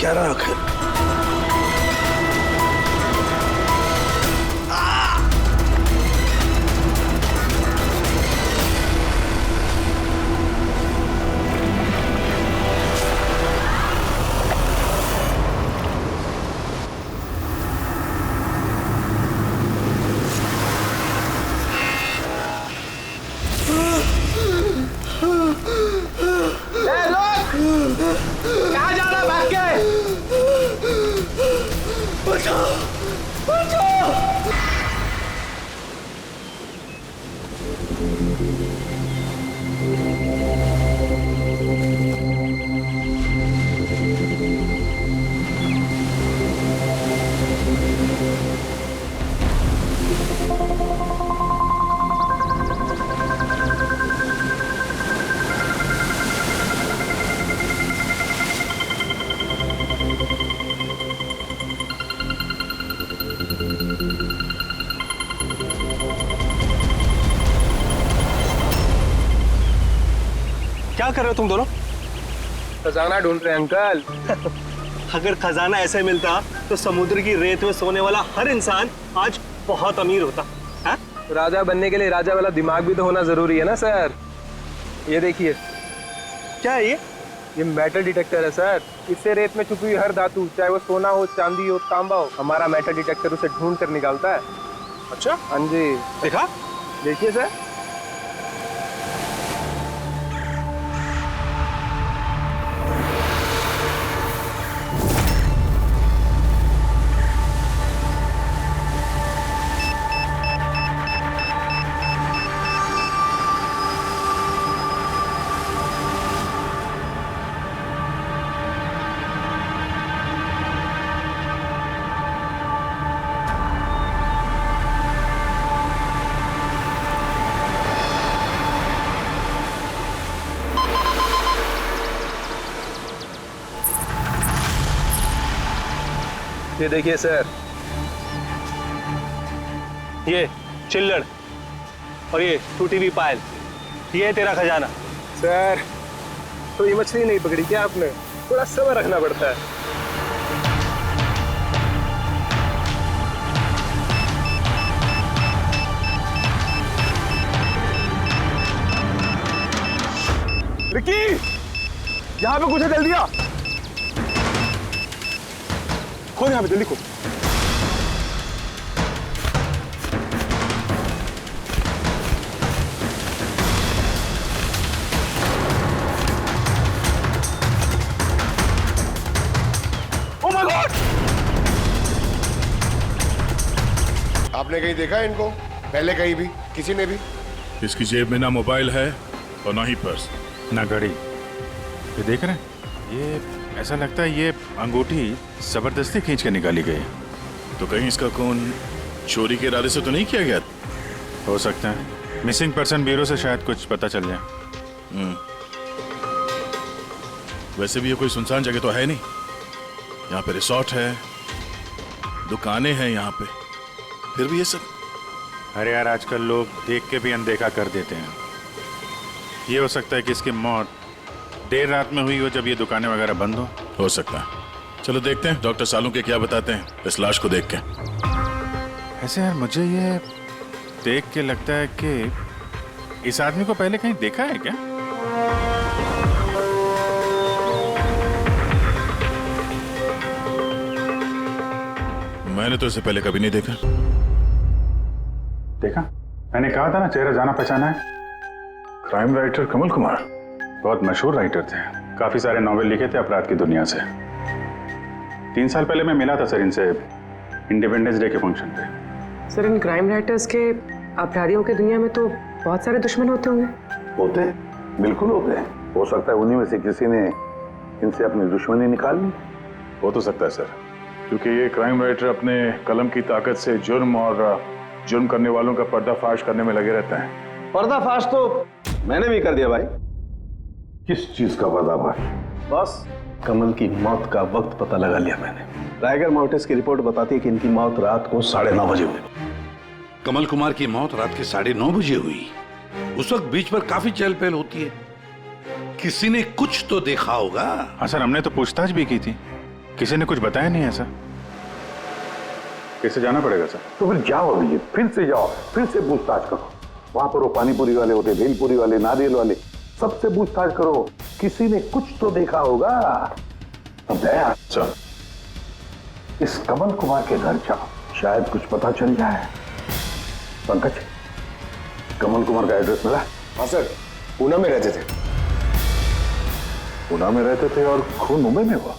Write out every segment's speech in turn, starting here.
क्या रहा आखिर? कहाँ जा रहा भाग के? बचाओ, बचाओ। क्या कर रहे हो तुम दोनों? खजाना ढूंढ रहे हैं अंकल। अगर खजाना ऐसे मिलता तो समुद्र की रेत में सोने वाला हर इंसान आज बहुत अमीर होता है? राजा बनने के लिए राजा वाला दिमाग भी तो होना जरूरी है ना सर। ये देखिए, क्या है ये? ये मेटल डिटेक्टर है सर। इससे रेत में छुपी हुई हर धातु, चाहे वो सोना हो, चांदी हो, तांबा हो, हमारा मेटल डिटेक्टर उसे ढूंढ कर निकालता है। अच्छा, हाँ जी, देखा? देखिए सर। ये देखिए सर, ये चिल्लड़ और ये टूटी हुई पायल, ये है तेरा खजाना। सर तो ये मछली नहीं पकड़ी क्या आपने? थोड़ा सब्र रखना पड़ता है। विक्की, यहाँ पे कुछ है, जल्दी आ। खोल यहाँ पे, जल्दी खोल। Oh my God! आपने कहीं देखा है इनको पहले? कहीं भी किसी ने भी? इसकी जेब में ना मोबाइल है और ना ही पर्स, ना घड़ी। ये देख रहे हैं, ये ऐसा लगता है ये अंगूठी जबरदस्ती खींच के निकाली गई है। तो कहीं इसका खून चोरी के इरादे से तो नहीं किया गया? हो सकता है मिसिंग पर्सन ब्यूरो से शायद कुछ पता चल जाए। वैसे भी ये कोई सुनसान जगह तो है नहीं। यहाँ पे रिसोर्ट है, दुकानें हैं यहाँ पे, फिर भी ये सब। अरे यार, आजकल लोग देख के भी अनदेखा कर देते हैं। ये हो सकता है कि इसकी मौत देर रात में हुई हो, जब ये दुकानें वगैरह बंद हो सकता है। चलो देखते हैं डॉक्टर सालुंके क्या बताते हैं इस लाश को देख के। ऐसे यार, मुझे ये देख के लगता है कि इस आदमी को पहले कहीं देखा है क्या? मैंने तो इसे पहले कभी नहीं देखा। देखा, मैंने कहा था ना, चेहरा जाना पहचाना है। क्राइम राइटर कमल कुमार बहुत मशहूर राइटर थे, काफी सारे नॉवेल लिखे थे अपराध की दुनिया से। 3 साल पहले मैं मिला था सर इनसे इंडिपेंडेंस डे के फंक्शन पे। सर, इन क्राइम राइटर्स के अपराधियों की दुनिया में तो बहुत सारे दुश्मन होते होंगे। होते हैं, बिल्कुल होते हैं। हो सकता है उन्हीं में से किसी ने इनसे अपनी दुश्मनी निकाल ली। हो तो सकता है सर, क्योंकि ये क्राइम राइटर अपने कलम की ताकत से जुर्म और जुर्म करने वालों का पर्दाफाश करने में लगे रहते हैं। पर्दाफाश तो मैंने भी कर दिया भाई। किस चीज का पर्दाफाश? बस कमल की मौत का वक्त पता लगा लिया मैंने। टाइगर माउंटेस की रिपोर्ट बताती है कि इनकी मौत रात को 9:30 बजे हुई। कमल कुमार की मौत रात के 9:30 बजे हुई। उस वक्त बीच पर काफी चहल पहल होती है, किसी ने कुछ तो देखा होगा। हाँ सर, हमने तो पूछताछ भी की थी किसी ने कुछ बताया नहीं ऐसा? कैसे जाना पड़ेगा सर? तो फिर जाओ अभी, फिर से जाओ, फिर से पूछताछ करो। वहां पर वो पानीपुरी वाले होते, भेलपुरी वाले, नारियल वाले, सबसे पूछताछ करो। किसी ने कुछ तो देखा होगा। अब दया सर, इस कमल कुमार के घर जाओ, शायद कुछ पता चल जाए। पंकज, कमल कुमार का एड्रेस मिला? हाँ सर, पूना में रहते थे। पुणे में रहते थे और खून मुंबई में हुआ?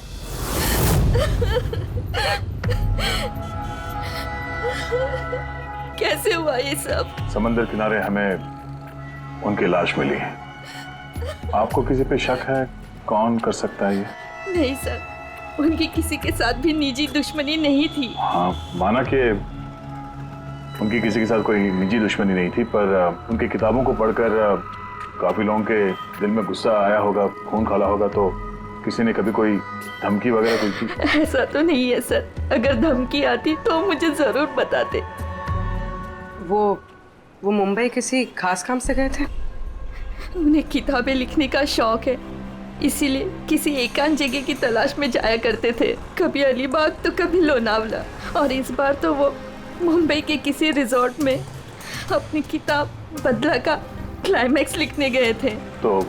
कैसे हुआ ये सब? समंदर किनारे हमें उनकी लाश मिली है। आपको किसी पे शक है? कौन कर सकता है ये? नहीं सर, उनकी किसी के साथ भी निजी दुश्मनी नहीं थी। हाँ, माना कि उनकी किसी के साथ कोई निजी दुश्मनी नहीं थी, पर उनकी किताबों को पढ़कर काफी लोगों के दिल में गुस्सा आया होगा, खून खाला होगा, तो किसी ने कभी कोई धमकी वगैरह कुछ दी? ऐसा तो नहीं है सर, अगर धमकी आती तो मुझे जरूर बताते। वो मुंबई किसी खास काम से गए थे? उन्हें किताबें लिखने का शौक है, इसीलिए किसी एकांत जगह की तलाश में जाया करते थे। कभी अलीबाग तो कभी लोनावला, और इस बार तो वो मुंबई के किसी रिजॉर्ट में अपनी किताब बदला का क्लाइमैक्स लिखने गए थे। तो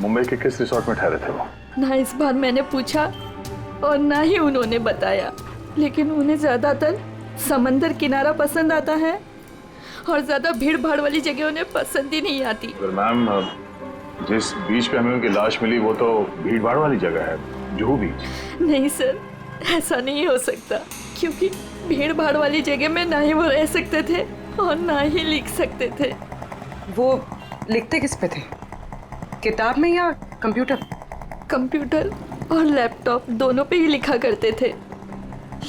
मुंबई के किस रिसोर्ट में ठहरे थे वो? ना इस बार मैंने पूछा और ना ही उन्होंने बताया, लेकिन उन्हें ज़्यादातर समंदर किनारा पसंद आता है और ज़्यादा भीड़ भाड़ वाली जगह उन्हें पसंद ही नहीं आती। मैम, जिस बीच पे हमें उनकी लाश मिली वो तो भीड़ भाड़ वाली जगह है, जुहू बीच। नहीं सर, ऐसा नहीं हो सकता, क्योंकि भीड़ भाड़ वाली जगह में ना ही वो रह सकते थे और ना ही लिख सकते थे। वो लिखते किस पे थे? किताब में या कंप्यूटर? कंप्यूटर और लैपटॉप दोनों पे ही लिखा करते थे,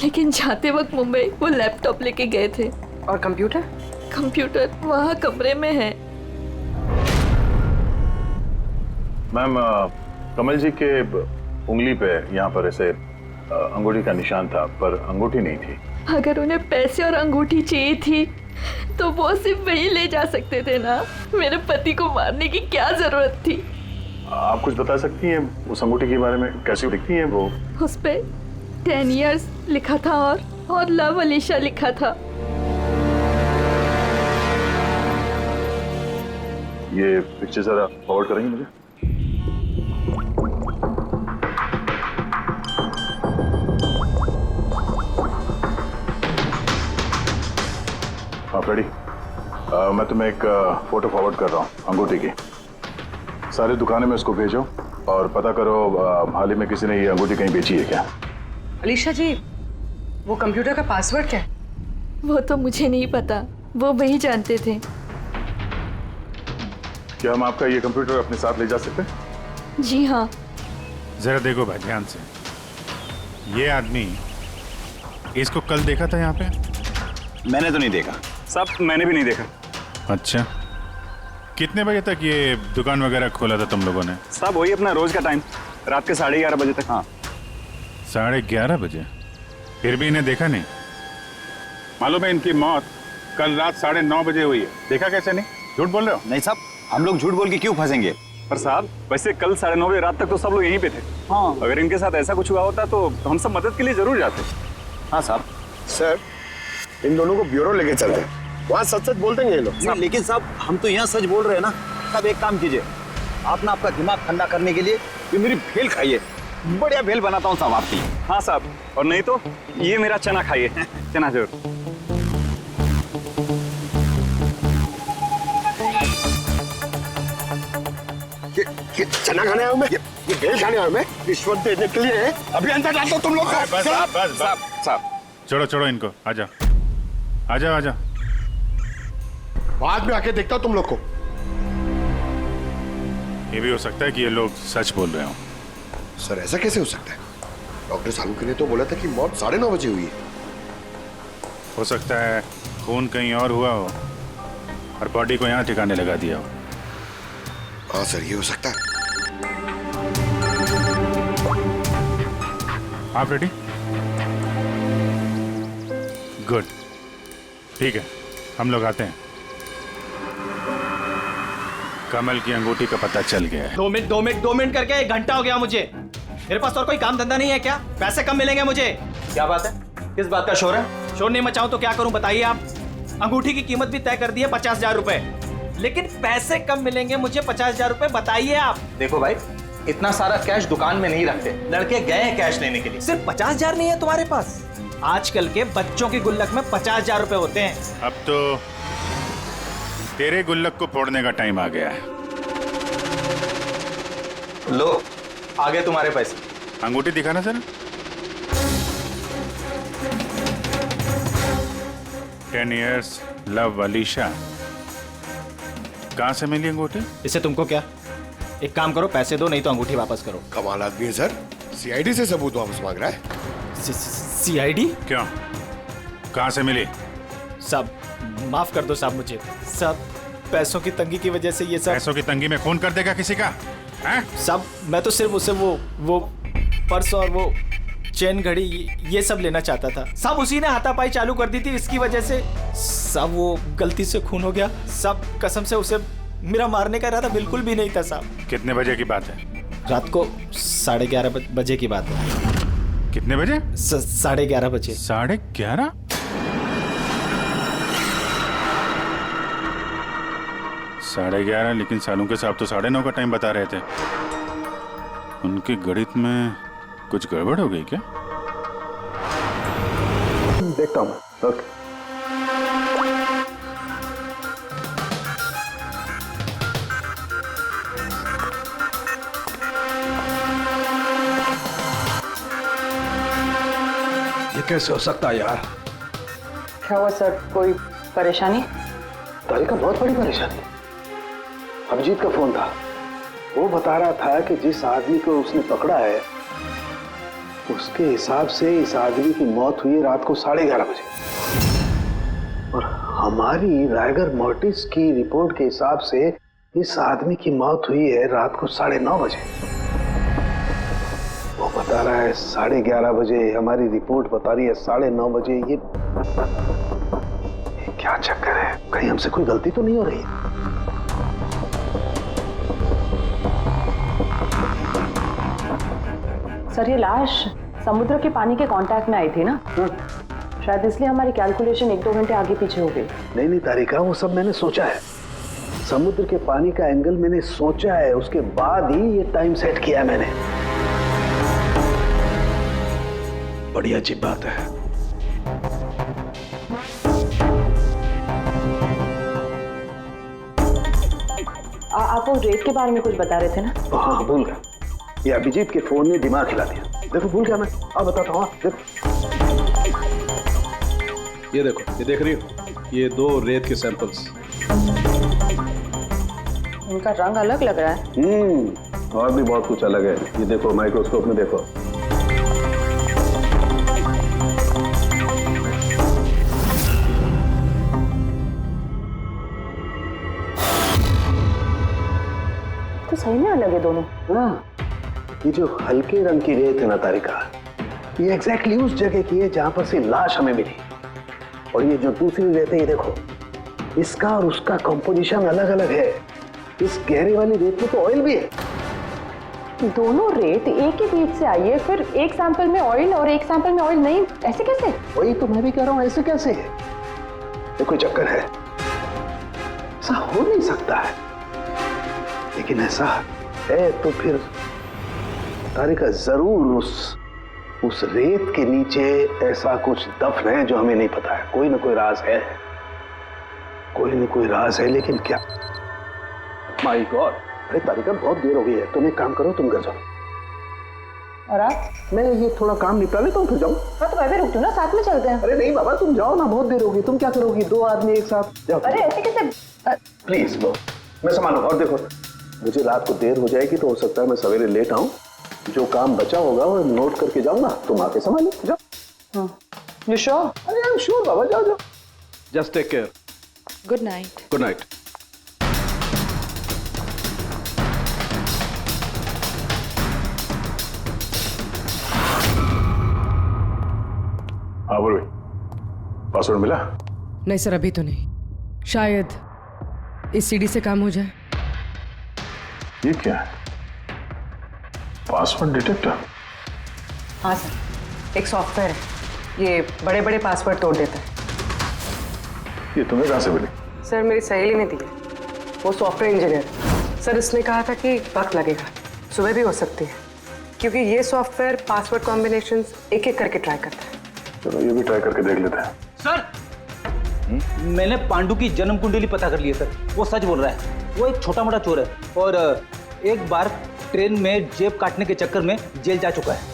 लेकिन जाते वक्त मुंबई वो लैपटॉप लेके गए थे। और कंप्यूटर? कंप्यूटर वहाँ कमरे में है। मैम, कमल जी के उंगली पे यहाँ पर ऐसे अंगूठी का निशान था, पर अंगूठी नहीं थी। अगर उन्हें पैसे और अंगूठी चाहिए थी तो वो सिर्फ वही ले जा सकते थे ना। मेरे पति को मारने की क्या जरूरत थी? आप कुछ बता सकती हैं उस अंगूठी के बारे में? कैसी दिखती है वो? उस पे 10 years लिखा था और लव अलीशा लिखा था। ये पिक्चर जरा फॉरवर्ड करेंगे मुझे? आप रेडी? मैं तुम्हें एक फोटो फॉरवर्ड कर रहा हूँ अंगूठी की। सारी दुकानें में इसको भेजो और पता करो हाल ही में किसी ने ये अंगूठी कहीं बेची है क्या। अलीशा जी, वो कंप्यूटर का पासवर्ड क्या है? वो तो मुझे नहीं पता, वो वही जानते थे। क्या हम आपका ये कंप्यूटर अपने साथ ले जा सकते हैं? जी हाँ। जरा देखो भाई ध्यान से, ये आदमी, इसको कल देखा था यहाँ पे? मैंने तो नहीं देखा साहब, मैंने भी नहीं देखा। अच्छा, कितने बजे तक ये दुकान वगैरह खोला था तुम लोगों ने? साहब वही अपना रोज का टाइम, रात के 11:30 बजे तक। हाँ, 11:30 बजे? फिर भी इन्हें देखा नहीं? मालूम है इनकी मौत कल रात 9:30 बजे हुई है। देखा कैसे नहीं? झूठ बोल रहे हो? नहीं साहब, हम लोग झूठ बोल के क्यों फंसेंगे? पर साहब वैसे कल 9:30 बजे रात तक तो सब लोग यहीं पे थे। हाँ, अगर इनके साथ ऐसा कुछ हुआ होता तो हम सब मदद के लिए जरूर जाते। हाँ साहब। सर, इन दोनों को ब्यूरो लेके चलते हैं, वहाँ सच सच बोल देंगे ये लोग। नहीं, लेकिन साहब हम तो यहाँ सच बोल रहे हैं ना। साहब एक काम कीजिए, आप ना आपका दिमाग ठंडा करने के लिए ये मेरी भेल खाइए, बढ़िया भेल बनाता हूँ साहब आपकी। हाँ साहब, और नहीं तो ये मेरा चना खाइए, चना जरूर। ये चना खाने आया हूँ मैं, ये भेल खाने आया हूँ मैं, रिश्वत देने के लिए। अभी अंदर डाल दो तुम लोग को। बस साहब छोड़ो इनको, आजा। बाद में आके देखता हूँ तुम लोग को। ये भी हो सकता है कि ये लोग सच बोल रहे हो। सर ऐसा कैसे हो सकता है? डॉक्टर सालुंके ने तो बोला था कि मौत 9:30 बजे हुई है। हो सकता है खून कहीं और हुआ हो और बॉडी को यहाँ ठिकाने लगा दिया हो। हाँ सर, ये हो सकता है। आप रेडी? गुड, ठीक है, हम लोग आते हैं। कमल की अंगूठी का पता चल गया है। 2 मिनट करके 1 घंटा हो गया मुझे। मेरे पास और कोई काम धंधा नहीं है क्या? पैसे कम मिलेंगे मुझे। क्या बात है? किस बात का शोर है? शोर नहीं मचाऊं तो क्या करूं बताइए आप? अंगूठी की कीमत भी तय कर दी है 50,000 रुपए, लेकिन पैसे कम मिलेंगे मुझे 50,000 रुपए, बताइए आप। देखो भाई, इतना सारा कैश दुकान में नहीं रखते, लड़के गए हैं कैश लेने के लिए। सिर्फ 50,000 नहीं है तुम्हारे पास? आजकल के बच्चों की गुल्लक में 50,000 रुपए होते हैं। अब तो तेरे गुल्लक को फोड़ने का टाइम आ गया है। लो, आगे तुम्हारे पैसे। अंगूठी दिखाना सर। 10 years love Alisha. कहाँ से मिली अंगूठी? इससे तुमको क्या? एक काम करो, पैसे दो, नहीं तो अंगूठी वापस करो। कमाल आदमी है सर, सीआईडी से सबूत वापस मांग रहा है। सीआईडी? क्यों? कहाँ से मिली? साहब माफ कर दो साहब मुझे। साहब पैसों की तंगी की वजह से ये सब। पैसों की तंगी में खून कर देगा किसी का? हैं? साहब मैं तो सिर्फ उसे वो पर्स और वो चेन घड़ी ये सब लेना चाहता था साहब। उसी ने हाथापाई चालू कर दी थी, इसकी वजह से साहब वो गलती से खून हो गया साहब। कसम से उसे मेरा मारने का इरादा बिल्कुल भी नहीं था साहब। कितने बजे की बात है? रात को 11:30 बजे की बात है। कितने बजे? 11:30 बजे। 11:30? साढ़े 11, लेकिन सालों के साहब तो 9:30 का टाइम बता रहे थे। उनके गणित में कुछ गड़बड़ हो गई क्या? देखता हूँ। ओके। ये कैसे हो सकता है यार? क्या हुआ सर, कोई परेशानी? तारिका बहुत बड़ी परेशानी। अभिजीत का फोन था, वो बता रहा था कि जिस आदमी को उसने पकड़ा है उसके हिसाब से इस आदमी की मौत हुई रात को 11:30 बजे, और हमारी रायगर मोर्टिस की रिपोर्ट के हिसाब से इस आदमी की मौत हुई है रात को 9:30 बजे। वो बता रहा है 11:30 बजे, हमारी रिपोर्ट बता रही है 9:30 बजे। ये क्या चक्कर है? कहीं हमसे कोई गलती तो नहीं हो रही? सर ये लाश समुद्र के पानी के कांटेक्ट में आई थी ना, शायद इसलिए हमारी कैलकुलेशन 1-2 घंटे आगे पीछे हो गई। नहीं तारिका, वो सब मैंने सोचा है। समुद्र के पानी का एंगल मैंने सोचा है, उसके बाद ही ये टाइम सेट किया है मैंने। बड़ी अजीब बात है। आप वो रेत के बारे में कुछ बता रहे थे ना? हाँ भूल गया, ये अभिजीत के फोन ने दिमाग हिला दिया। देखो भूल गया मैं, अब बताता हूँ। देखो ये देखो, ये देख रही हो, ये 2 रेत के सैंपल्स। उनका रंग अलग लग रहा है। और भी बहुत कुछ अलग है। ये देखो माइक्रोस्कोप में देखो। तो सही में अलग है दोनों। हाँ, ये जो हल्के रंग की रेत है ना तारिका, ये एग्जैक्टली उस जगह की है जहां पर से लाश हमें मिली। और ये जो दूसरी रेत है, ये देखो, इसका और उसका कंपोजिशन अलग अलग है। इस गहरे वाली रेत में तो ऑयल भी है। दोनों रेत एक ही बीच से आई है, फिर एक सैंपल में ऑयल और एक सैंपल में ऑयल नहीं, ऐसे कैसे? वही तो मैं भी कह रहा हूं, ऐसे कैसे है? ये कोई चक्कर है? ऐसा हो नहीं सकता है, लेकिन ऐसा है तो फिर तारिका जरूर उस रेत के नीचे ऐसा कुछ दफन है जो हमें नहीं पता है। कोई ना कोई राज है, कोई ना कोई राज है, लेकिन क्या? माय गॉड, अरे तारिका बहुत देर हो गई है, तुम एक काम करो, तुम घर जाओ और आप? मैं ये थोड़ा काम निपटा लेता हूँ, फिर जाऊँ। हाँ तो मैं भी रुक दूँ ना, साथ में चलते हैं। अरे नहीं बाबा, तुम जाओ ना, बहुत देर होगी। तुम क्या करोगी? 2 आदमी एक साथ जाओ। अरे ऐसे कैसे? प्लीज लो, मैं संभालूं। और देखो, मुझे रात को देर हो जाएगी तो हो सकता है मैं सवेरे लेट आऊं। जो काम बचा होगा वो नोट करके जाऊंगा, तुम आके संभालो। जाओ। You sure? अरे आई एम श्योर बाबा, जाओ जाओ। Just take care. Good night. Good night. हाँ बोलो, पासवर्ड मिला? नहीं सर, अभी तो नहीं। शायद इस सीडी से काम हो जाए। ये क्या है? Password detector? हाँ सर, एक सॉफ्टवेयर है, ये बड़े बड़े पासवर्ड तोड़ देता है। ये तुम्हें कहाँ से मिली? सर मेरी सहेली ने दी है, वो सॉफ्टवेयर इंजीनियर। सर उसने कहा था कि वक्त लगेगा, सुबह भी हो सकती है, क्योंकि ये सॉफ्टवेयर पासवर्ड कॉम्बिनेशंस एक एक करके ट्राई करता है। चलो ये भी ट्राई करके देख लेते हैं। सर मैंने पांडु की जन्म कुंडली पता कर ली है सर, वो सच बोल रहा है। वो एक छोटा मोटा चोर है और एक बार ट्रेन में जेब काटने के चक्कर में जेल जा चुका है।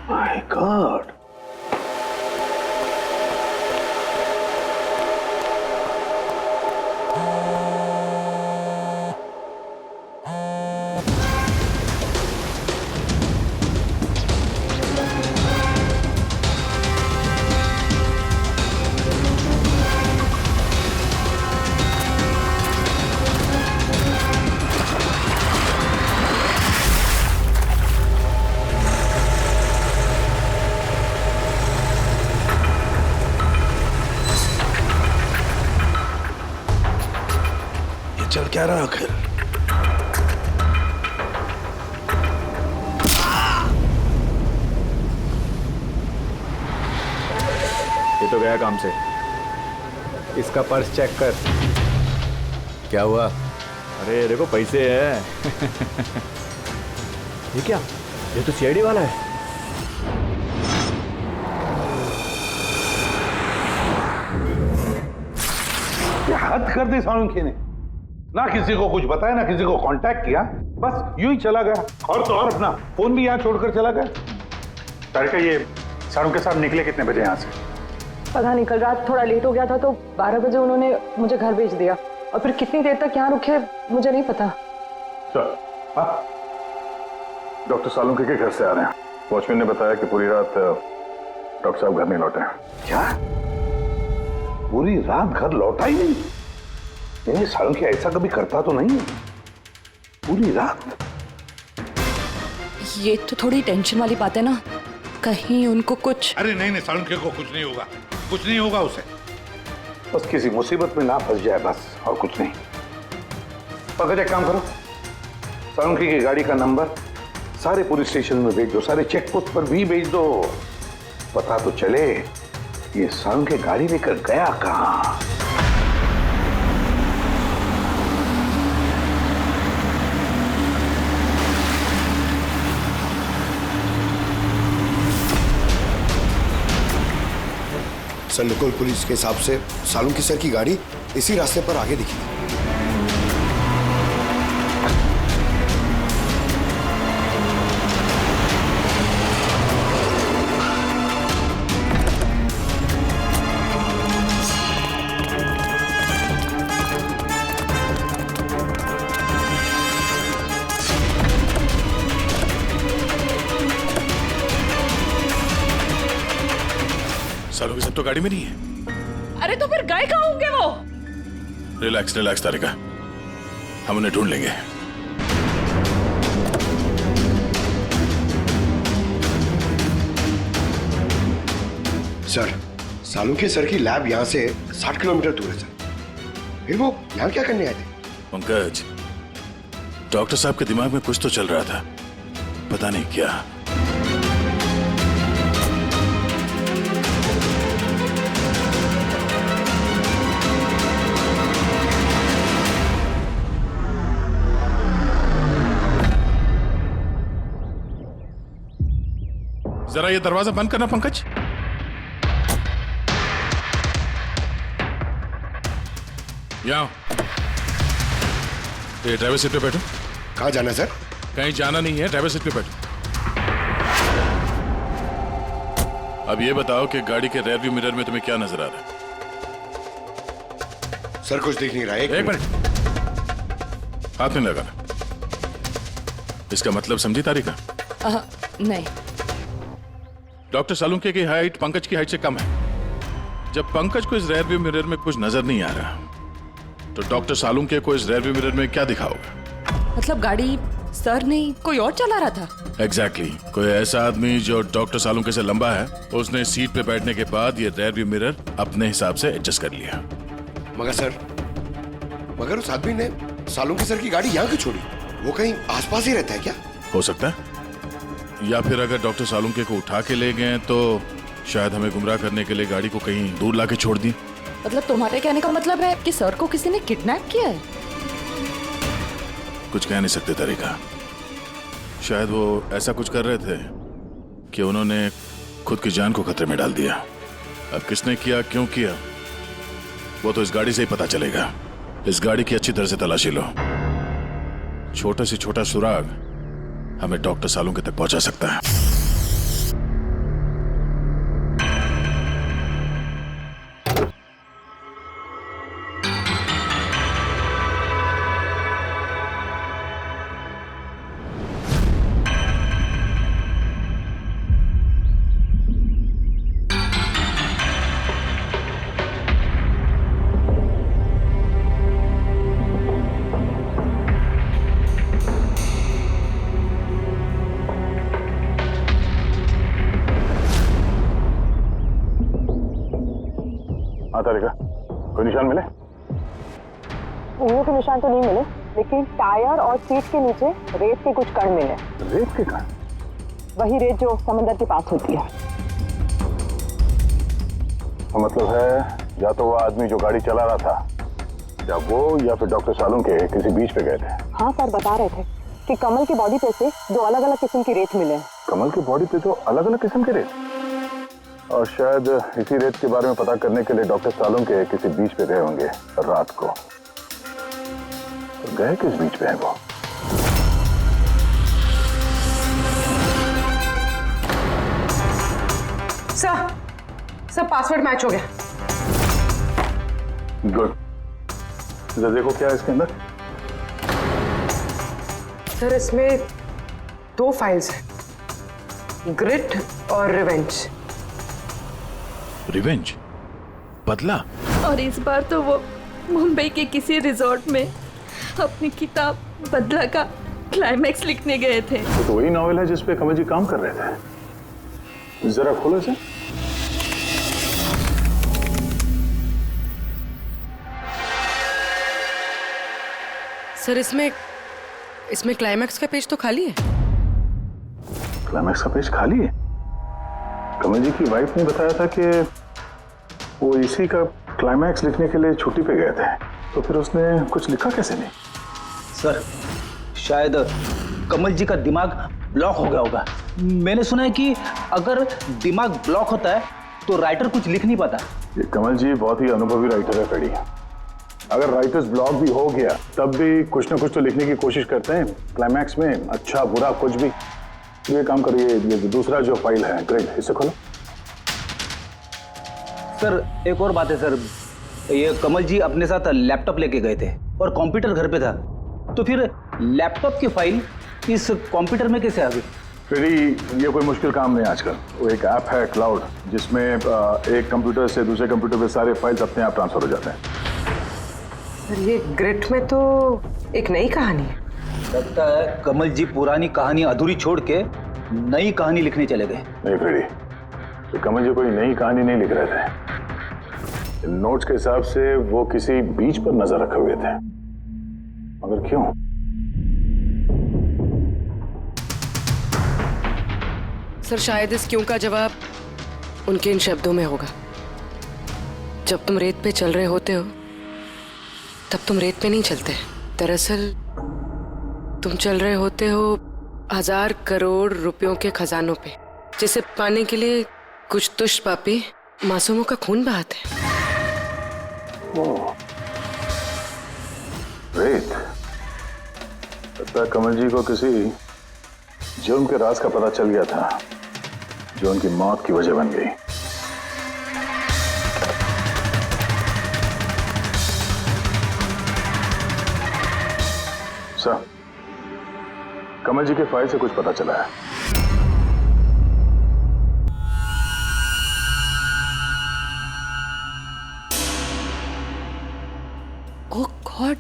My God. चल क्या रहा आखिर? ये तो गया काम से। इसका पर्स चेक कर। क्या हुआ? अरे देखो पैसे है। ये क्या? ये तो सीआईडी वाला है। हद कर दी सालुंखे ने, ना किसी को कुछ बताया ना किसी को कांटेक्ट किया, बस यूं ही चला गया। और तो और अपना फोन भी यहाँ छोड़कर चला गया। तारिका ये सारू के साथ निकले कितने बजे यहाँ से? पता नहीं, कल रात थोड़ा लेट हो गया था तो 12 बजे उन्होंने मुझे घर भेज दिया और फिर कितनी देर तक यहाँ रुके मुझे नहीं पता। डॉक्टर सालुंखे के घर से आ रहे हैं। वॉचमैन ने बताया कि पूरी रात डॉक्टर साहब घर नहीं लौटे हैं। क्या? पूरी रात घर लौटा ही नहीं? नहीं, सालुंखे ऐसा कभी करता तो नहीं। पूरी रात? ये तो थोड़ी टेंशन वाली बात है ना, कहीं उनको कुछ। अरे नहीं नहीं, सालुंखे को कुछ नहीं होगा, कुछ नहीं होगा उसे। बस किसी मुसीबत में ना फंस जाए, बस, और कुछ नहीं। पकड़, एक काम करो, सालुंखे की गाड़ी का नंबर सारे पुलिस स्टेशन में भेज दो, सारे चेक पोस्ट पर भी भेज दो। पता तो चले ये सालुंखे गाड़ी लेकर गया कहां। सर लोकल पुलिस के हिसाब से सालुंखे सर की गाड़ी इसी रास्ते पर आगे दिखी। सालुंखे सब तो गाड़ी में नहीं है। अरे तो फिर गए कहाँ होंगे वो? रिलैक्स रिलैक्स तारिका, हम उन्हें ढूंढ लेंगे। सर सालुंखे सर की लैब यहाँ से 60 किलोमीटर दूर है सर। फिर वो यहाँ क्या करने आए थे? पंकज, डॉक्टर साहब के दिमाग में कुछ तो चल रहा था, पता नहीं क्या। जरा ये दरवाजा बंद करना पंकज। यहाँ ये ड्राइवर सीट पे बैठो। कहाँ जाना सर? कहीं जाना नहीं है, ड्राइवर सीट पे बैठो। अब ये बताओ कि गाड़ी के रेयर व्यू मिरर में तुम्हें क्या नजर आ रहा है? सर कुछ दिख नहीं रहा है। एक मिनट, हाथ में लगाना। इसका मतलब समझी तारिका? नहीं। डॉक्टर सालुंके की हाइट पंकज की हाइट से कम है। जब पंकज को इस रियरव्यू मिरर में कुछ नजर नहीं आ रहा, तो डॉक्टर सालुंके को इस रियरव्यू मिरर में क्या दिखाओगे? मतलब गाड़ी सर नहीं कोई और चला रहा था? एग्जैक्टली कोई ऐसा आदमी जो डॉक्टर सालुंके से लंबा है, उसने सीट पे बैठने के बाद ये रियरव्यू मिरर अपने हिसाब से एडजस्ट कर लिया। मगर उस आदमी ने सालुंके सर की गाड़ी यहाँ क्यों छोड़ी? वो कहीं आसपास ही रहता है क्या? हो सकता है, या फिर अगर डॉक्टर सालुंके को उठा के ले गए तो शायद हमें गुमराह करने के लिए गाड़ी को कहीं दूर लाके छोड़ दी। मतलब तुम्हारे कहने का मतलब है कि सर को किसी ने किडनैप किया है? कुछ कह नहीं सकते तरीका। शायद वो ऐसा कुछ कर रहे थे कि उन्होंने खुद की जान को खतरे में डाल दिया। अब किसने किया, क्यों किया, वो तो इस गाड़ी से ही पता चलेगा। इस गाड़ी की अच्छी तरह से तलाशी लो। छोटा से छोटा सुराग हमें डॉक्टर सालुंके तक पहुंचा सकता है। तारिका, कोई निशान मिले? उंगलियों के निशान तो नहीं मिले, लेकिन टायर और सीट के नीचे रेत के कुछ कण मिले। रेत के कण? वही रेत जो समंदर के पास होती है। तो मतलब है या तो वो आदमी जो गाड़ी चला रहा था, या वो या फिर डॉक्टर सालुंके किसी बीच पे गए थे। हाँ सर, बता रहे थे कि कमल की बॉडी पे से 2 अलग-अलग किस्म की रेत मिले। कमल की बॉडी पे तो अलग अलग किस्म की रेत, और शायद इसी रेत के बारे में पता करने के लिए डॉक्टर सालुंके किसी बीच पे गए होंगे रात को। तो गए किस बीच पे है वो? सर पासवर्ड मैच हो गया। गुड। इधर देखो क्या है इसके अंदर। सर इसमें 2 फाइल्स हैं, ग्रिट और रिवेंज। रिवेंज, बदला। और इस बार तो वो मुंबई के किसी रिजॉर्ट में अपनी किताब बदला का क्लाइमैक्स लिखने गए थे। तो वही नॉवेल है जिसपे कमल जी काम कर रहे थे। जरा खोलो इसे। सर इसमें क्लाइमैक्स का पेज तो खाली है। क्लाइमैक्स का पेज खाली है? कमल जी की वाइफ ने बताया था कि वो इसी का क्लाइमैक्स लिखने के लिए छुट्टी पे गए थे, तो फिर उसने कुछ लिखा कैसे नहीं? सर शायद कमल जी का दिमाग ब्लॉक हो गया होगा। मैंने सुना है कि अगर दिमाग ब्लॉक होता है तो राइटर कुछ लिख नहीं पाता। ये कमल जी बहुत ही अनुभवी राइटर है फ्रेडी। अगर राइटर्स ब्लॉक भी हो गया तब भी कुछ ना कुछ तो लिखने की कोशिश करते हैं क्लाइमैक्स में, अच्छा बुरा कुछ भी। ये काम करिए, ये दूसरा जो फाइल है ग्रेड, इसे खोलो। सर एक और बात है सर, ये कमल जी अपने साथ लैपटॉप लेके गए थे और कंप्यूटर घर पे था, तो फिर लैपटॉप की फाइल इस कंप्यूटर में कैसे आ गई? फ्रेडी, ये कोई मुश्किल काम नहीं आजकल। वो एक ऐप है क्लाउड, जिसमें एक कंप्यूटर से दूसरे कंप्यूटर पे सारे फाइल्स अपने आप ट्रांसफर हो जाते हैं। सर ये ग्रिट में तो एक नई कहानी है। लगता है कमल जी पुरानी कहानी अधूरी छोड़ के नई कहानी लिखने चले गए। नहीं फ्रेडी, तो कमल जी कोई नई कहानी नहीं लिख रहे थे। नोट्स के हिसाब से वो किसी बीच पर नजर रखे हुए थे, मगर क्यों? सर शायद इस क्यों का जवाब उनके इन शब्दों में होगा। जब तुम रेत पे चल रहे होते हो तब तुम रेत पे नहीं चलते। दरअसल तुम चल रहे होते हो 1000 करोड़ रुपयों के खजानों पे, जिसे पाने के लिए कुछ दुष्ट पापी मासूमों का खून बहाते हैं। रेत, लगता है कमल जी को किसी जुर्म के राज का पता चल गया था जो उनकी मौत की वजह बन गई। सर, कमल जी के फाइल से कुछ पता चला है। ओह गॉड,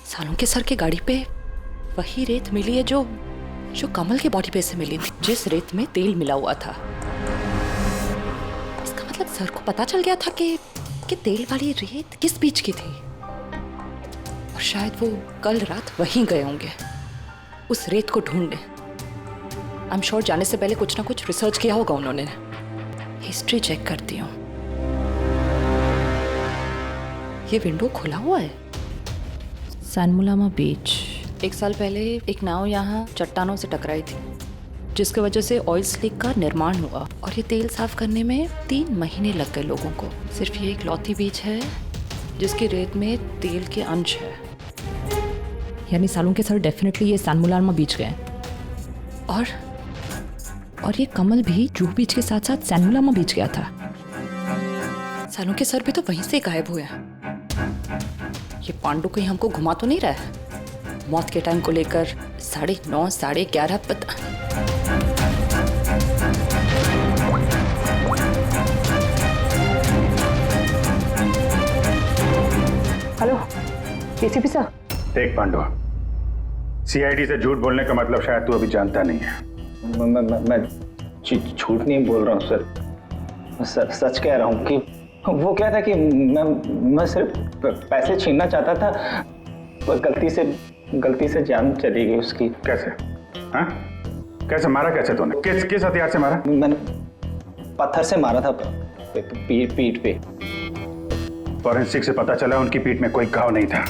सालुंके सर की गाड़ी पे वही रेत मिली है जो कमल के बॉडी पे से मिली थी, जिस रेत में तेल मिला हुआ था। इसका मतलब सर को पता चल गया था कि तेल वाली रेत किस बीच की थी, और शायद वो कल रात वहीं गए होंगे उस रेत को ढूंढने। आई एम श्योर जाने से पहले कुछ ना कुछ रिसर्च किया होगा उन्होंने। हिस्ट्री चेक करती हूँ। ये विंडो खुला हुआ है। सैनमुलामा बीच। 1 साल पहले एक नाव यहाँ चट्टानों से टकराई थी, जिसकी वजह से ऑयल स्लिक का निर्माण हुआ, और ये तेल साफ करने में 3 महीने लग गए लोगों को। सिर्फ ये इकलौती बीच है जिसकी रेत में तेल के अंश है। यानी सालुंके सर डेफिनेटली ये सैनमुलामा बीच गए, और ये कमल भी जूहू बीच के साथ साथ सैनमुलामा बीच गया था। सालुंके सर भी तो वहीं से गायब हुए हैं। ये पांडु कहीं हमको घुमा तो नहीं रहा है? मौत के टाइम को लेकर 9:30 11:30 पता। Hello ACP sir. देख पांडु, सीआईडी से झूठ बोलने का मतलब शायद तू अभी जानता नहीं है। मैं झूठ नहीं बोल रहा हूँ सर, सच कह रहा हूँ कि वो क्या था कि मैं सिर्फ पैसे छीनना चाहता था, पर गलती से जान चली गई उसकी। कैसे? हाँ? कैसे मारा? कैसे तूने? किस हथियार से मारा? मैंने पत्थर से मारा था, पीठ पे। फॉरेंसिक से पता चला उनकी पीठ में कोई घाव नहीं था।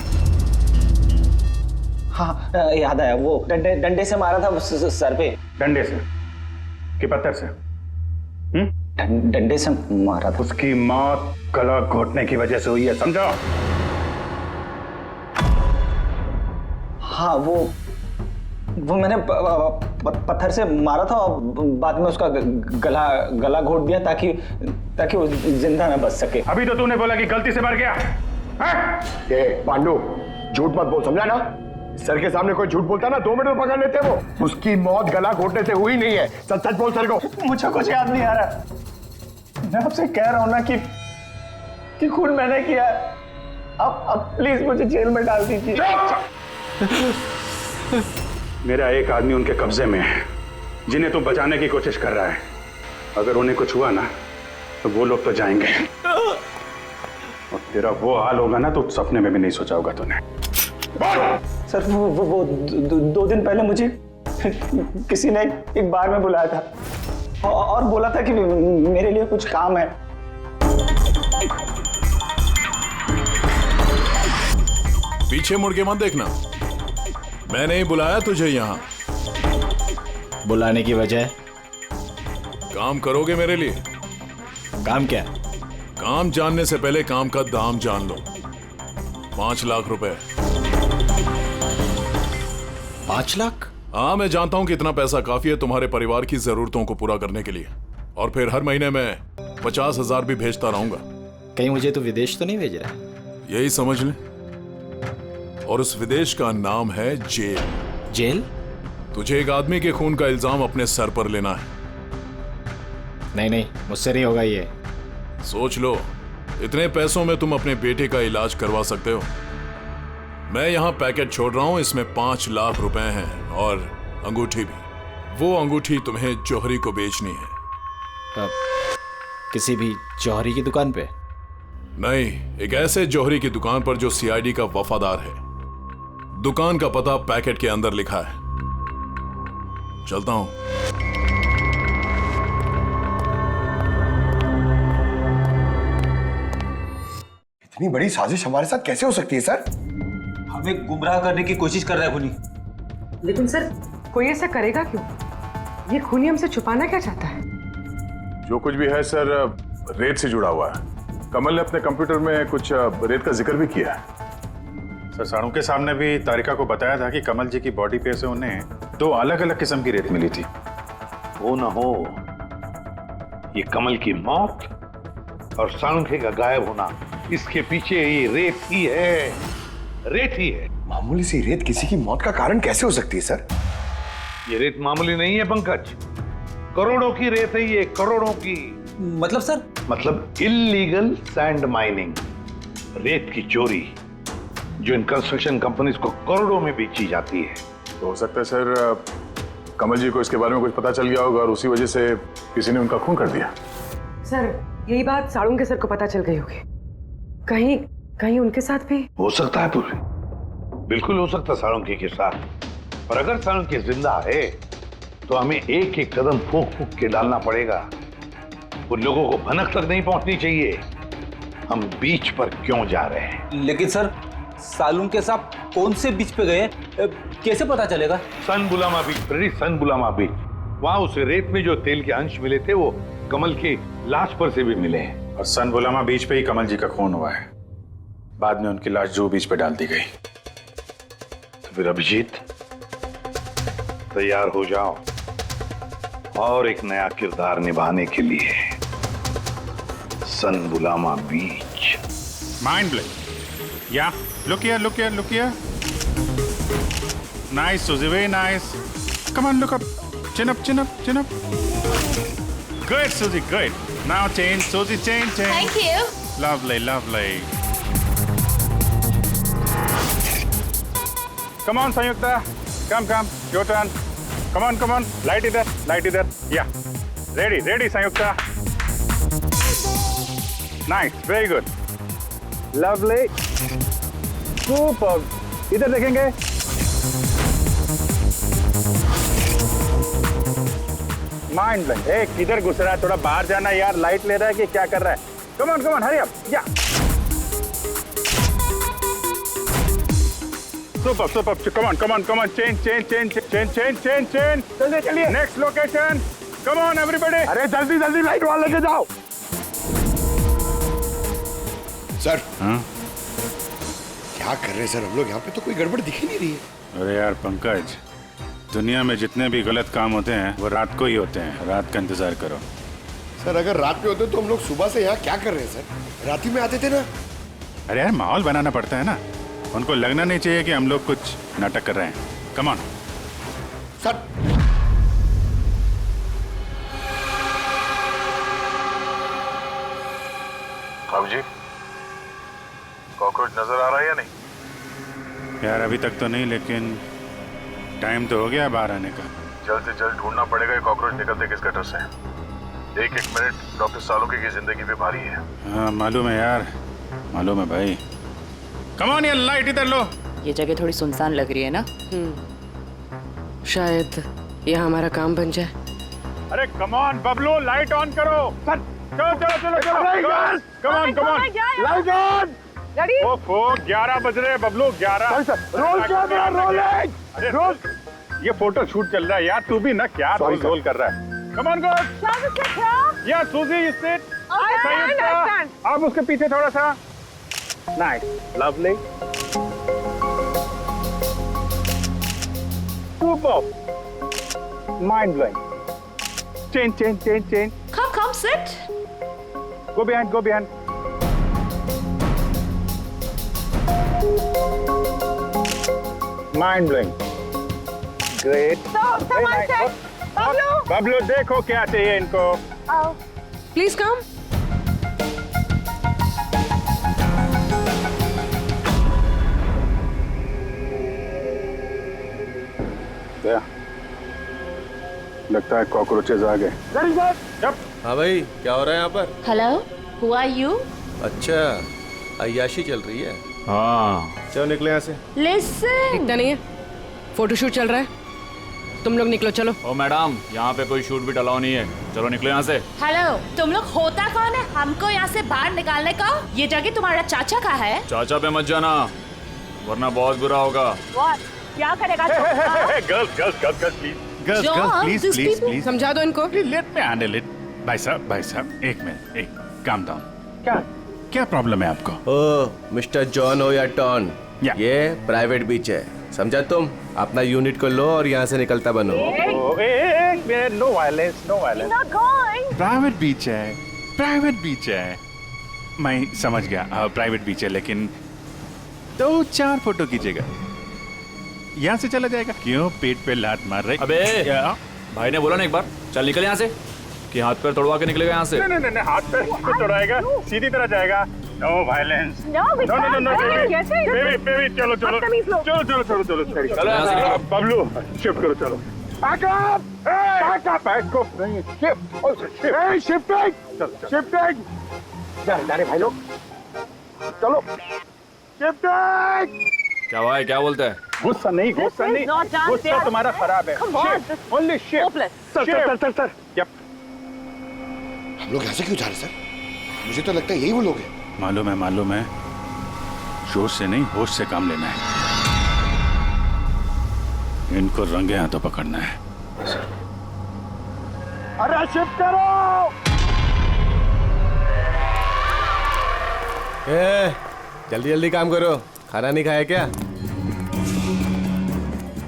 हाँ याद आया, वो डंडे से मारा था सर पे। डंडे से कि पत्थर से? डंडे से मारा था। उसकी मौत गला घोटने की वजह से हुई है, समझो? हाँ वो मैंने पत्थर से मारा था, और बाद में उसका गला घोट दिया ताकि वो जिंदा न बच सके। अभी तो तूने बोला कि गलती से मर गया। पांडु झूठ मत बोल, समझा ना? सर के सामने कोई झूठ बोलता ना 2 मिनट में पकड़ लेते वो। उसकी मौत गला घोटने से हुई नहीं है। सच बोल सर को। मुझे कुछ याद नहीं आ रहा। मैं आपसे कह रहा हूं ना कि खून मैंने किया। अब प्लीज मुझे जेल में डाल दीजिए। मेरा एक आदमी उनके कब्जे में है जिन्हें तू बचाने की कोशिश कर रहा है। अगर उन्हें कुछ हुआ ना तो वो लोग तो जाएंगे, और तेरा वो हाल होगा ना तो सपने में भी नहीं सोचा होगा तूने। सर वो 2 दिन पहले मुझे किसी ने एक बार में बुलाया था, और बोला था कि मेरे लिए कुछ काम है। पीछे मुड़ के मत देखना, मैंने ही बुलाया तुझे यहाँ। बुलाने की वजह? काम करोगे मेरे लिए? काम क्या? काम जानने से पहले काम का दाम जान लो। 5 लाख रुपए। 5 लाख? हाँ, मैं जानता हूँ कि इतना पैसा काफी है तुम्हारे परिवार की जरूरतों को पूरा करने के लिए, और फिर हर महीने में 50,000 भी भेजता रहूंगा। कहीं मुझे तो विदेश तो नहीं भेज रहा? यही समझ ले, और उस विदेश का नाम है जेल। जेल? तुझे एक आदमी के खून का इल्जाम अपने सर पर लेना है। नहीं, मुझसे नहीं होगा ये। सोच लो, इतने पैसों में तुम अपने बेटे का इलाज करवा सकते हो। मैं यहाँ पैकेट छोड़ रहा हूँ, इसमें 5 लाख रुपए हैं, और अंगूठी भी। वो अंगूठी तुम्हें जौहरी को बेचनी है। किसी भी जौहरी की दुकान पे? नहीं, एक ऐसे जौहरी की दुकान पर जो सीआईडी का वफादार है। दुकान का पता पैकेट के अंदर लिखा है। चलता हूं। इतनी बड़ी साजिश हमारे साथ कैसे हो सकती है सर? हमें गुमराह करने की कोशिश कर रहा है खूनी। लेकिन सर कोई ऐसा करेगा क्यों? ये खूनी हमसे छुपाना क्या चाहता है? जो कुछ भी है सर, रेत से जुड़ा हुआ है। कमल ने अपने कंप्यूटर में कुछ रेत का जिक्र भी किया है। सर सालुंके साहब ने भी तारिका को बताया था कि कमल जी की बॉडी पे से उन्हें 2 अलग-अलग किस्म की रेत मिली थी। वो ना हो, ये कमल की मौत और सालुंके का गायब होना, इसके पीछे ये रेत ही है। रेत ही है। मामूली सी रेत किसी की मौत का कारण कैसे हो सकती है सर? ये रेत मामूली नहीं है पंकज, करोड़ों की रेत है ये, करोड़ों की। मतलब सर? मतलब इल्लीगल सैंड माइनिंग, रेत की चोरी। जो इन कंस्ट्रक्शन कंपनीज को करोड़ों में बेची जाती है। तो हो सकता है सर कमल जी को इसके बारे में कुछ पता चल गया होगा और उसी वजह से किसी ने उनका खून कर दिया। सर यही बात साड़ू के सर को पता चल गई होगी। कहीं कहीं उनके साथ भी हो सकता है पूरी, बिल्कुल हो सकता है साळुंखे के साथ। और अगर साळुंखे जिंदा है तो हमें एक एक कदम फूंक फूंक के डालना पड़ेगा। उन लोगों को भनक तक नहीं पहुंचनी चाहिए हम बीच पर क्यों जा रहे हैं। लेकिन सर साळुंखे साहब कौन से बीच पे गए, कैसे पता चलेगा? सन बुलामा बीच, सन बुलामा बीच, वहां उस रेत में जो तेल के अंश मिले थे वो कमल की लाश पर से भी मिले हैं। और सन बुलामा बीच पे ही कमल जी का खून हुआ है। बाद में उनकी लाश जूहू बीच पे डाल दी गई। तो फिर अभिजीत तैयार हो जाओ और एक नया किरदार निभाने के लिए सन बुलामा बीच। Mind blowing. Yeah look here. Nice, Suzy, very nice. Come on, look up. Chin up. Good, Suzy, good. Now change, Suzy, change. Thank you. Lovely. Come on, Sanyukta. Come. Your turn. Come on. Light either. Yeah. Ready, Sanyukta. Nice, very good. Lovely. Super. इधर देखेंगे। Mind blowing. एक किधर घुस रहा है, थोड़ा बाहर जाना यार। लाइट ले रहा है कि क्या कर रहा है? Come on hurry up. Yeah super. Come on change. चलिए next location. Come on everybody. अरे जल्दी लाइट वाले लेके जाओ। सर क्या कर रहे हैं सर हम लोग? यहाँ पे तो कोई गड़बड़ दिख ही नहीं रही है। अरे यार पंकज, दुनिया में जितने भी गलत काम होते हैं वो रात को ही होते हैं। रात का इंतजार करो। सर अगर रात में होते तो हम लोग सुबह से यहाँ क्या कर रहे हैं सर? रात ही में आते थे ना। अरे यार माहौल बनाना पड़ता है ना। उनको लगना नहीं चाहिए कि हम लोग कुछ नाटक कर रहे हैं। Come on sir. अब जी कॉकरोच नजर आ रहा है या नहीं? यार अभी तक तो नहीं, लेकिन टाइम तो हो गया बाहर आने का। जल्द से जल्द ढूंढना पड़ेगा ये कॉकरोच निकलते किस गटर से। एक मिनट डॉक्टर साळुंखे की जिंदगी पे भारी है। हाँ मालूम है यार, मालूम है भाई। कम ऑन यार, लाइट इधर लो। ये जगह थोड़ी सुनसान लग रही है ना? शायद यह हमारा काम बन जाए। अरे come on Bablu, light on करो। चलो। Come on light on. ओफो 11 बज रहे बबलू, 11। Roll camera rolling. अरे रोल, ये फोटो शूट चल रहा है यार। तू भी ना क्या रोल कर रहा है। Come on good. या सूजी यू सिट। आप उसके पीछे थोड़ा सा। Nice, lovely, super, mind blowing. Change. Come, sit. Go behind. Mind blowing. Great. Very nice. Bablu देखो क्या चाहिए इनको। Please come. लगता है कॉकरोचेज आ गए। हाँ भाई, क्या हो रहा है यहाँ पर? Hello, who are you? अच्छा, अय्याशी चल रही है। हाँ, चलो निकले यहाँ से। Listen. दिखता नहीं है, फोटोशूट चल रहा है। तुम लोग निकलो, चलो। ओ मैडम, यहाँ पे कोई शूट भी अलाउ नहीं है। चलो निकलो यहाँ से। हेलो, तुम लोग होता कौन है हमको यहाँ से बाहर निकालने का? ये जगह तुम्हारा चाचा का है। चाचा पे मत जाना, वरना बहुत बुरा होगा। What? क्या करेगा? Girls, please. समझा दो इनको। Let me handle it. भाई साहब, एक मिनट, काम डाउन। क्या प्रॉब्लम है आपको? ओ मिस्टर जॉन हो या टॉन, ये प्राइवेट बीच है, समझा तुम? अपना यूनिट को लो और यहाँ से निकलता बनो। No violence. प्राइवेट बीच है। मैं समझ गया, प्राइवेट बीच है, लेकिन 2-4 फोटो खींचेगा, यहाँ से चला जाएगा। क्यों पेट पे लात मार रहे? अबे भाई ने बोला ना एक बार, चल निकल यहाँ से, कि हाथ पैर तोड़वा के निकलेगा यहाँ से। नहीं, हाथ पैर तोड़ाएगा, सीधी तरह जाएगा। नो वायलेंस No, विशाल, नो अरे, कैसे? बेबी चलो चलो बदतमीज लोग। चलो बबलू शिफ्ट करो चलो जाने भाई लोग चलो क्या हुआ है, क्या बोलते हैं? गुस्सा नहीं गुस्सा तुम्हारा खराब है ओनली सर हम लोग ऐसे क्यों जा रहे सर? मुझे तो लगता है यही वो लोग हैं। मालूम है जोश से नहीं होश से काम लेना है। इनको रंगे हाथों पकड़ना है। अरे शिफ्ट करो। जल्दी जल्दी काम करो, खाना नहीं खाया क्या?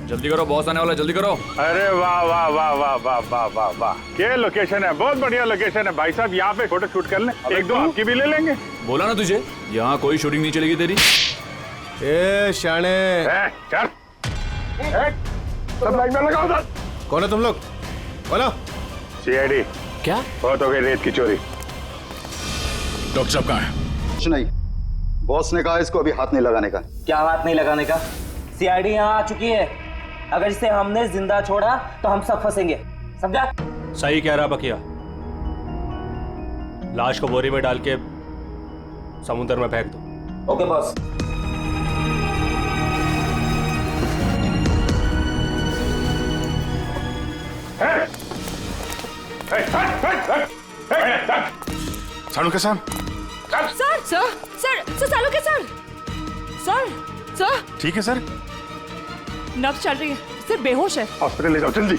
जल्दी करो, बॉस आने वाला, जल्दी करो। अरे वाह वाह वाह वाह वाह वाह वाह वाह, ये लोकेशन है, बहुत बढ़िया लोकेशन है भाई साहब। यहाँ पे फोटो शूट कर लें, एक दो आपकी भी ले लेंगे। बोला ना तुझे, यहाँ कोई शूटिंग नहीं चलेगी तेरी। ए शाणे, चल सब लाइन में लगाओ। उधर कौन है तुम लोग? बोलो। सीआईडी। क्या? बहुत हो गई रेत की चोरी। डॉक्टर साहब कहाँ है? कुछ नहीं, बॉस ने कहा इसको अभी हाथ नहीं लगाने का। क्या हाथ नहीं लगाने का? सीआईडी यहाँ आ चुकी है। अगर इसे हमने जिंदा छोड़ा तो हम सब फंसेंगे, समझा? सही कह रहा बकिया। लाश को बोरी में डाल के समुद्र में फेंक दो। Okay boss. सानू के साथ सर सालू के सर ठीक है सर, नब्ज चल रही है, सिर्फ बेहोश है। हॉस्पिटल ले जाओ जल्दी।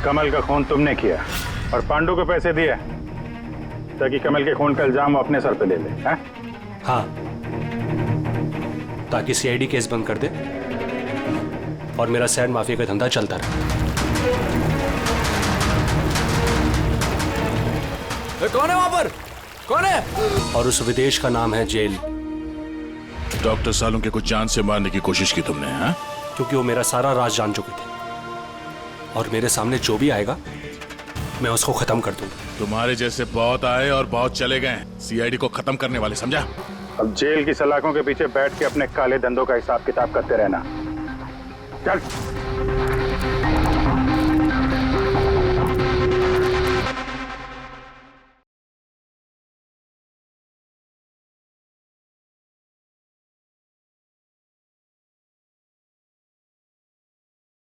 कमल का खून तुमने किया और पांडु को पैसे दिए ताकि कमल के खून का इल्जाम वो अपने सर पे ले ले, हैं? हाँ, ताकि सीआईडी केस बंद कर दे और मेरा सैंड माफिया का धंधा चलता रहे। कौन है वहां पर? कौन है? और उस विदेश का नाम है जेल। डॉक्टर सालू के कुछ जान से मारने की कोशिश की तुमने, हाँ? क्योंकि वो मेरा सारा राज जान चुके थे और मेरे सामने जो भी आएगा मैं उसको खत्म कर दूंगा। तुम्हारे जैसे बहुत आए और बहुत चले गए, सीआईडी को खत्म करने वाले, समझा? अब जेल की सलाखों के पीछे बैठ के अपने काले धंधों का हिसाब किताब करते रहना। चल।